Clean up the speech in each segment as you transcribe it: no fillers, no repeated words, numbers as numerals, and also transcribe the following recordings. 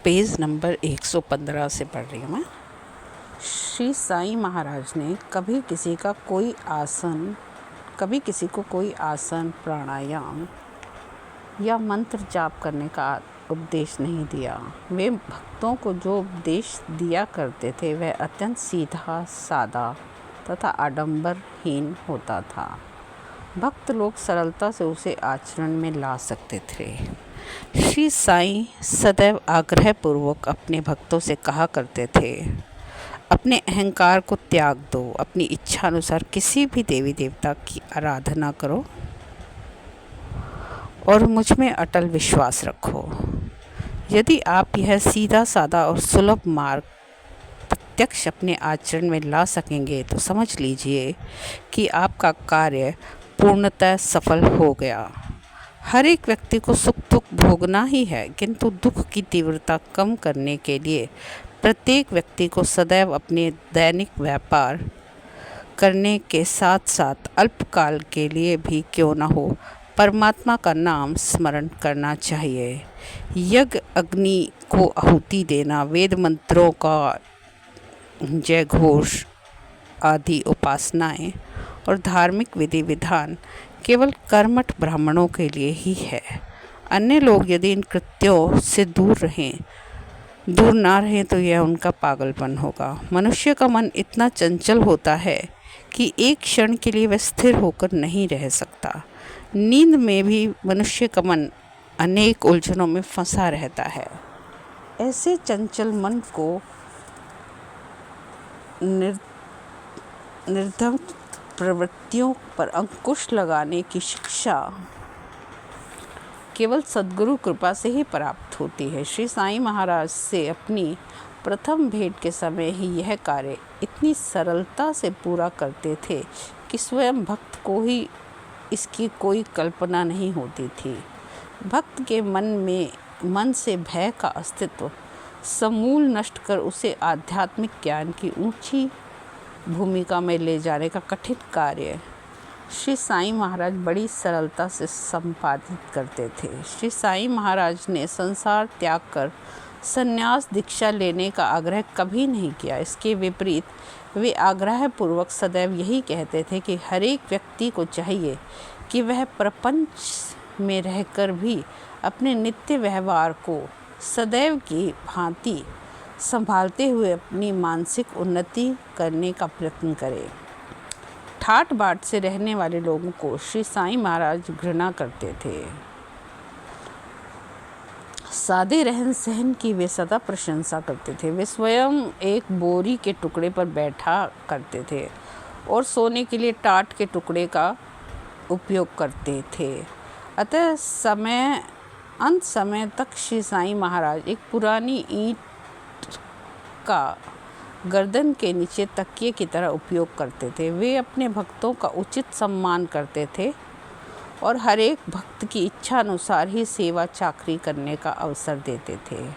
Page number 115 से पढ़ रही हूँ मैं। श्री साईं महाराज ने कभी किसी को कोई आसन, प्राणायाम या मंत्र जाप करने का उपदेश नहीं दिया। वे भक्तों को जो उपदेश दिया करते थे वह अत्यंत सीधा, सादा तथा आडंबरहीन होता था। भक्त लोग सरलता से उसे आचरण में ला सकते थे। श्री साईं सदैव आग्रहपूर्वक अपने भक्तों से कहा करते थे, अपने अहंकार को त्याग दो, अपनी इच्छा अनुसार किसी भी देवी देवता की आराधना करो और मुझ में अटल विश्वास रखो। यदि आप यह सीधा सादा और सुलभ मार्ग प्रत्यक्ष अपने आचरण में ला सकेंगे तो समझ लीजिए कि आपका कार्य पूर्णतः सफल हो गया। हर एक व्यक्ति को सुख दुख भोगना ही है, किंतु दुख की तीव्रता कम करने के लिए प्रत्येक व्यक्ति को सदैव अपने दैनिक व्यापार करने के साथ साथ अल्पकाल के लिए भी क्यों न हो परमात्मा का नाम स्मरण करना चाहिए। यज्ञ, अग्नि को आहुति देना, वेद मंत्रों का जय घोष आदि उपासनाएं और धार्मिक विधि विधान केवल कर्मठ ब्राह्मणों के लिए ही है। अन्य लोग यदि इन कृत्यों से दूर ना रहें तो यह उनका पागलपन होगा। मनुष्य का मन इतना चंचल होता है कि एक क्षण के लिए वह स्थिर होकर नहीं रह सकता। नींद में भी मनुष्य का मन अनेक उलझनों में फंसा रहता है। ऐसे चंचल मन को निर्धम प्रवृत्तियों पर अंकुश लगाने की शिक्षा केवल सद्गुरु कृपा से ही प्राप्त होती है। श्री साईं महाराज से अपनी प्रथम भेंट के समय ही यह कार्य इतनी सरलता से पूरा करते थे कि स्वयं भक्त को ही इसकी कोई कल्पना नहीं होती थी। भक्त के मन से भय का अस्तित्व समूल नष्ट कर उसे आध्यात्मिक ज्ञान की ऊंची भूमिका में ले जाने का कठिन कार्य श्री साईं महाराज बड़ी सरलता से संपादित करते थे। श्री साईं महाराज ने संसार त्याग कर संन्यास दीक्षा लेने का आग्रह कभी नहीं किया। इसके विपरीत वे आग्रहपूर्वक सदैव यही कहते थे कि हर एक व्यक्ति को चाहिए कि वह प्रपंच में रहकर भी अपने नित्य व्यवहार को सदैव की भांति संभालते हुए अपनी मानसिक उन्नति करने का प्रयत्न करे। ठाट बाट से रहने वाले लोगों को श्री साईं महाराज घृणा करते थे। सादे रहन सहन की वे सदा प्रशंसा करते थे। वे स्वयं एक बोरी के टुकड़े पर बैठा करते थे और सोने के लिए टाट के टुकड़े का उपयोग करते थे। अतः अंत समय तक श्री साईं महाराज एक पुरानी ईंट का गर्दन के नीचे तकिए की तरह उपयोग करते थे। वे अपने भक्तों का उचित सम्मान करते थे और हर एक भक्त की इच्छा अनुसार ही सेवा चाकरी करने का अवसर देते थे।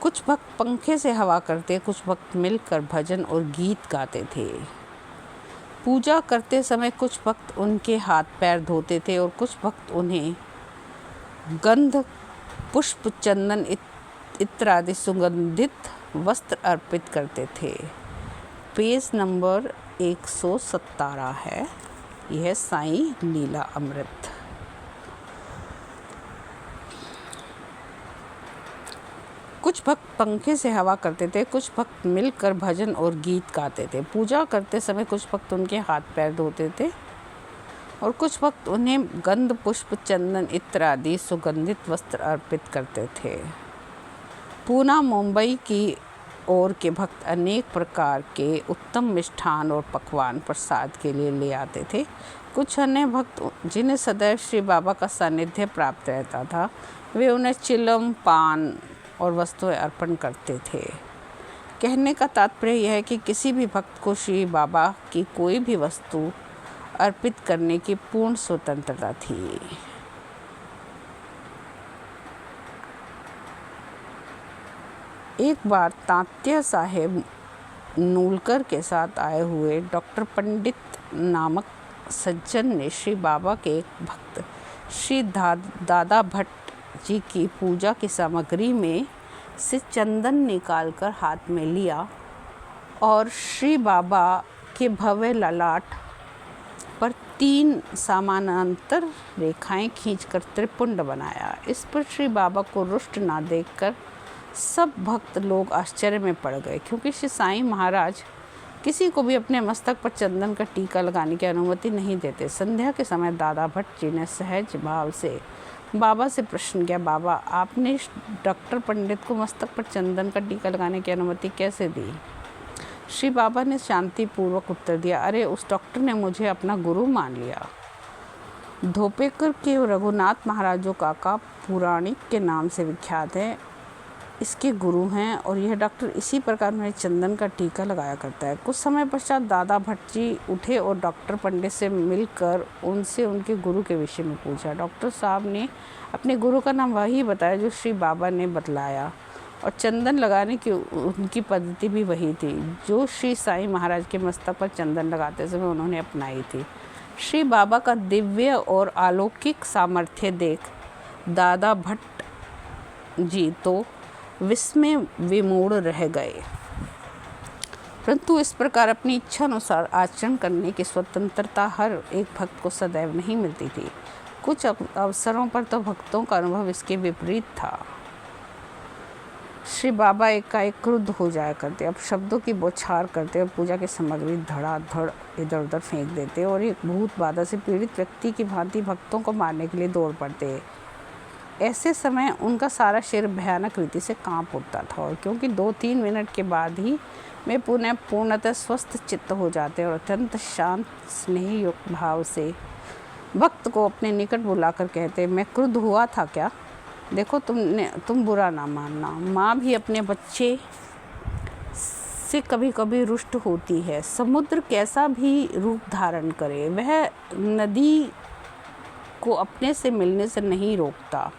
कुछ भक्त पंखे से हवा करते, कुछ भक्त मिलकर भजन और गीत गाते थे। पूजा करते समय कुछ भक्त उनके हाथ पैर धोते थे और कुछ भक्त उन्हें गंध, पुष्प, चंदन इत्यादि सुगंधित वस्त्र अर्पित करते थे। पेज नंबर 117 है। यह साईं लीला अमृत। कुछ भक्त पंखे से हवा करते थे, कुछ भक्त मिलकर भजन और गीत गाते थे। पूजा करते समय कुछ भक्त उनके हाथ पैर धोते थे और कुछ भक्त उन्हें गंध, पुष्प, चंदन इत्यादि सुगंधित वस्त्र अर्पित करते थे। पूना, मुंबई की ओर के भक्त अनेक प्रकार के उत्तम मिष्ठान और पकवान प्रसाद के लिए ले आते थे। कुछ अन्य भक्त जिन्हें सदैव श्री बाबा का सानिध्य प्राप्त रहता था, वे उन्हें चिलम, पान और वस्तुएं अर्पण करते थे। कहने का तात्पर्य यह है कि किसी भी भक्त को श्री बाबा की कोई भी वस्तु अर्पित करने की पूर्ण स्वतंत्रता थी। एक बार तात्या साहेब नूलकर के साथ आए हुए डॉक्टर पंडित नामक सज्जन ने श्री बाबा के एक भक्त श्री दादा भट्ट जी की पूजा की सामग्री में से चंदन निकालकर हाथ में लिया और श्री बाबा के भव्य ललाट पर 3 समानांतर रेखाएं खींचकर त्रिपुंड बनाया। इस पर श्री बाबा को रुष्ट ना देखकर सब भक्त लोग आश्चर्य में पड़ गए, क्योंकि श्री साईं महाराज किसी को भी अपने मस्तक पर चंदन का टीका लगाने की अनुमति नहीं देते। संध्या के समय दादा भट्ट जी ने सहज भाव से बाबा से प्रश्न किया, बाबा आपने डॉक्टर पंडित को मस्तक पर चंदन का टीका लगाने की अनुमति कैसे दी? श्री बाबा ने शांतिपूर्वक उत्तर दिया, अरे उस डॉक्टर ने मुझे अपना गुरु मान लिया। धोपेकर के रघुनाथ महाराज जो काका पुराणिक के नाम से विख्यात है, इसके गुरु हैं और यह डॉक्टर इसी प्रकार में चंदन का टीका लगाया करता है। कुछ समय पश्चात दादा भट्ट जी उठे और डॉक्टर पंडित से मिलकर उनसे उनके गुरु के विषय में पूछा। डॉक्टर साहब ने अपने गुरु का नाम वही बताया जो श्री बाबा ने बतलाया, और चंदन लगाने की उनकी पद्धति भी वही थी जो श्री साईं महाराज के मस्तक पर चंदन लगाते समय उन्होंने अपनाई थी। श्री बाबा का दिव्य और अलौकिक सामर्थ्य देख दादा भट्ट जी तो विस्मय विमूढ़ रह गए, परंतु इस प्रकार अपनी इच्छा अनुसार आचरण करने की स्वतंत्रता हर एक भक्त को सदैव नहीं मिलती थी। कुछ अवसरों पर तो भक्तों का अनुभव इसके विपरीत था। श्री बाबा एकाएक क्रुद्ध हो जाया करते, अब शब्दों की बौछार करते और पूजा की सामग्री धड़ाधड़ इधर उधर फेंक देते और एक भूत बाधा से पीड़ित व्यक्ति की भांति भक्तों को मारने के लिए दौड़ पड़ते। ऐसे समय उनका सारा शरीर भयानक रीति से कांप उठता था, और क्योंकि 2-3 मिनट के बाद ही वे पुनः पूर्णतः स्वस्थ चित्त हो जाते और अत्यंत शांत स्नेही युक्त भाव से भक्त को अपने निकट बुलाकर कहते, मैं क्रुद्ध हुआ था क्या? देखो तुम बुरा ना मानना, माँ भी अपने बच्चे से कभी कभी रुष्ट होती है। समुद्र कैसा भी रूप धारण करे, वह नदी को अपने से मिलने से नहीं रोकता।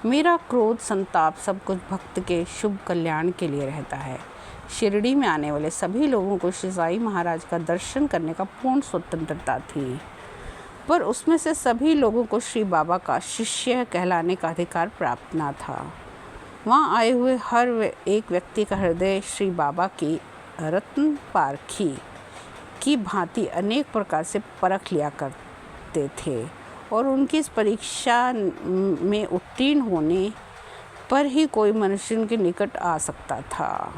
मेरा क्रोध संताप सब कुछ भक्त के शुभ कल्याण के लिए रहता है। शिरडी में आने वाले सभी लोगों को श्री साईं महाराज का दर्शन करने का पूर्ण स्वतंत्रता थी, पर उसमें से सभी लोगों को श्री बाबा का शिष्य कहलाने का अधिकार प्राप्त न था। वहाँ आए हुए हर एक व्यक्ति का हृदय श्री बाबा की रत्न पारखी की भांति अनेक प्रकार से परख लिया करते थे, और उनकी इस परीक्षा में उत्तीर्ण होने पर ही कोई मनुष्य उनके निकट आ सकता था।